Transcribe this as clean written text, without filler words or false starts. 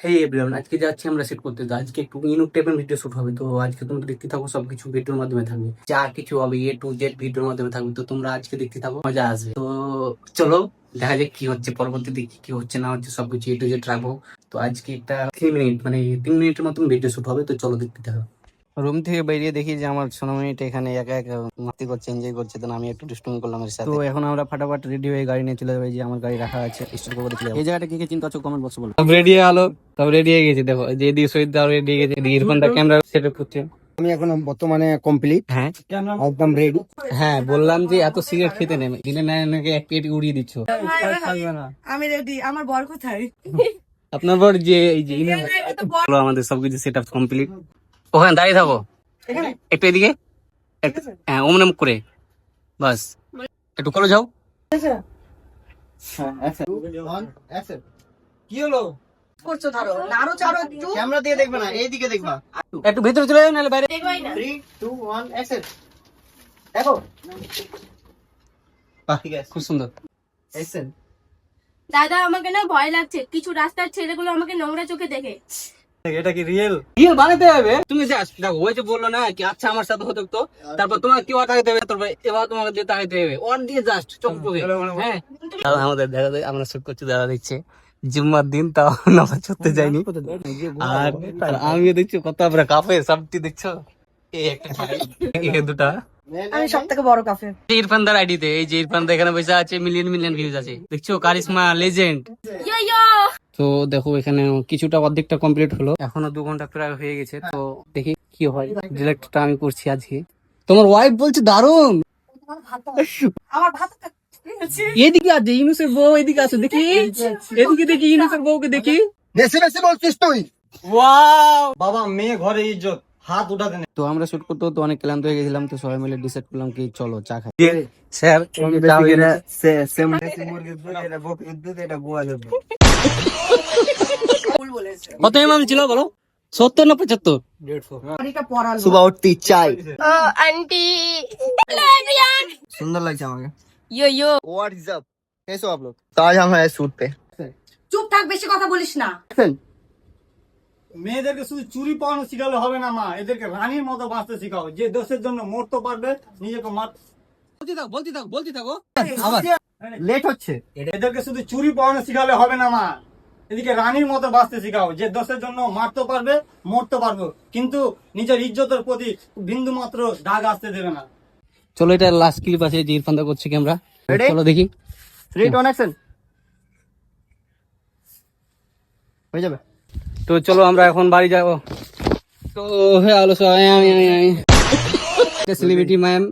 এই এভরিওয়ান, আজকে যাচ্ছি আমরা সেট করতে। তো আজকে একটু ইউনিক টাইপের ভিডিও শুট হবে। তো আজকে তোমরা দেখতে থাকো, সবকিছু ভিডিওর মাধ্যমে থাকবে, যা কিছু হবে A to Z ভিডিওর মাধ্যমে থাকবে। তো তোমরা আজকে দেখতে থাকো, মজা আসবে। তো চলো দেখা যাক কি হচ্ছে, পরবর্তীতে কি হচ্ছে না হচ্ছে সবকিছু A to Z রাখবো। তো আজকে একটা 3 মিনিট মানে 3 মিনিটের মতন ভিডিও শুট হবে। তো চলো দেখতে থাকো। রুম থেকে বেরিয়ে দেখি যে আমার সোনামণিটা এখানে একা একা মাস্তি করছে, এনজয় করছে। তো আমি একটু দুষ্টুমি করলাম এর সাথে। তো এখন আমরা ফাটাফাট রেডি হয়ে গাড়ি নিয়ে চলে যাবো। যে আমার গাড়ি রাখা আছে স্টোর করে চলে যাবো। এই জায়গাটা কি কি চিন্তা হচ্ছে কমেন্ট বক্সে বলো। সব রেডি হলো, সব রেডি হয়ে গেছে। দেখো যে এদিকে শহীদ দাও রেডি হয়ে গেছে, এদিকে ইরফানটা ক্যামেরা সেটআপ করছে। আমি এখন বর্তমানে কমপ্লিট, হ্যাঁ একদম রেডি। হ্যাঁ, বললাম যে এত সিগারেট খেতে নেই, দিনে না নাকি এক প্লেট উড়িয়ে দিচ্ছ। আমি রেডি। আমার বর কোথায়? আপনার পর যে এই যে হলো, আমাদের সবকিছু সেটআপ কমপ্লিট। ওখানে দাঁড়িয়ে থাকো, একটু এদিকে, হ্যাঁ ওমনে মুখ করে, বাস একটু করে যাও। কি হলো? করছো ধরো, নাড়ো চাড়ো একটু। ক্যামেরা দিয়ে দেখবে না, এইদিকে দেখবা। একটু ভিতরে চলে যাও, নাহলে বাইরে। দেখবাই না। 3 2 1 অ্যাকশন। দেখো, বাহ, ঠিক আছে, খুব সুন্দর। অ্যাকশন। দাদা আমাকে না ভয় লাগছে, কিছু রাস্তার ছেলেগুলো আমাকে নোংরা চোখে দেখে। এটা কি রিয়েল? রিয়েল বানাতে হবে। তুমি জাস্ট দেখো, ওই যে বললো না কি আচ্ছা আমার সাথে হতো, তো তারপর তোমার কি তাকাইতে হবে, তারপর এবার তোমাকে দিয়ে তাকাইতে হবে, ওয়ান দিয়ে জাস্ট চোখ চোখে। হ্যাঁ, আমাদের দেখা যায় আমরা শুট করছি, দেখা দিচ্ছে জুম্মার দিন, তাও নামাজ পড়তে যাইনি। আর আমিও দেখছি কত আমরা কাফে সবটি দেখছো। এই একটা এই দুটা আমি সব থেকে বড় কাফে। ইরফানদার আইডিতে, এই যে ইরফানদা এখানে পয়সা আছে, মিলিয়ন মিলিয়ন ভিউজ আছে, দেখছো কারিশমা লেজেন্ড। ইয়ো ইয়ো। তো দেখো এখানে কিছুটা অর্ধেকটা কমপ্লিট হলো, এখনো 2 ঘন্টা প্রায় হয়ে গেছে। তো দেখি কি হয়। ডিরেক্টটা আমি করছি আজকে। তোমার ওয়াইফ বলছে দারুণ। আমার ভাত এদিকে আছে ইউনুসের বউ, এদিকে আছে দেখি, এদিকে দেখি ইউনুসের বউকে দেখি। বেশি বেশি বলছিস তুই। ওয়াও, বাবা মেয়ে ঘরে ইজ্জত, হাত উঠাতে নেই। তো আমরা শুট করতে তো অনেক ক্লান্ত হয়ে গেছিলাম। তো সবাই মিলে ডিসাইড করলাম কি চলো চা খাই। স্যার সেম দেশি মুরগির দুধ, এটা বকরির দুধ, এটা গোয়ালের দুধ। ভুল বলেছে। কত এমএম ছিল বলো, 70 না 75? এটা পড়ালো। सुबह उठती चाय। আন্টি। Hello everyone. सुंदर लगता है हमें। ইয়ো ইয়ো। What is up? कैसे हो आप लोग? तो आज हम हैं शूट पे। চুপ থাক, বেশি কথা বলিস না। মেয়েদেরকে শুধু চুরি পাওয়ানো শিখালে হবে না মা, এদেরকে রানীর মতো বাঁচতে শিখাও, যে দেশের জন্য মরতে পারবে, নিজেকে বলতে থাকো আবার लेट হচ্ছে। এদেরকে শুধু চুরি পাওয়ানো শিখালে হবে না মা, এদিকে রানীর মতো বাঁচতে শিখাও, যে দেশের জন্য মারতে পারবে, মরতে পারবে, কিন্তু নিজের ইজ্জতের প্রতি বিন্দু মাত্র দাগ আসতে দেবে না। চলো, এটা লাস্ট ক্লিপ আছে যে ইরফানদা করছে ক্যামেরা। Ready? চলো দেখি 3 2 1 অ্যাকশন। হয়ে যাবে। তো চলো আমরা এখন বাড়ি যাবো। তো হয়ে গেলো সবাই, আমি সেলিব্রিটি ম্যাম।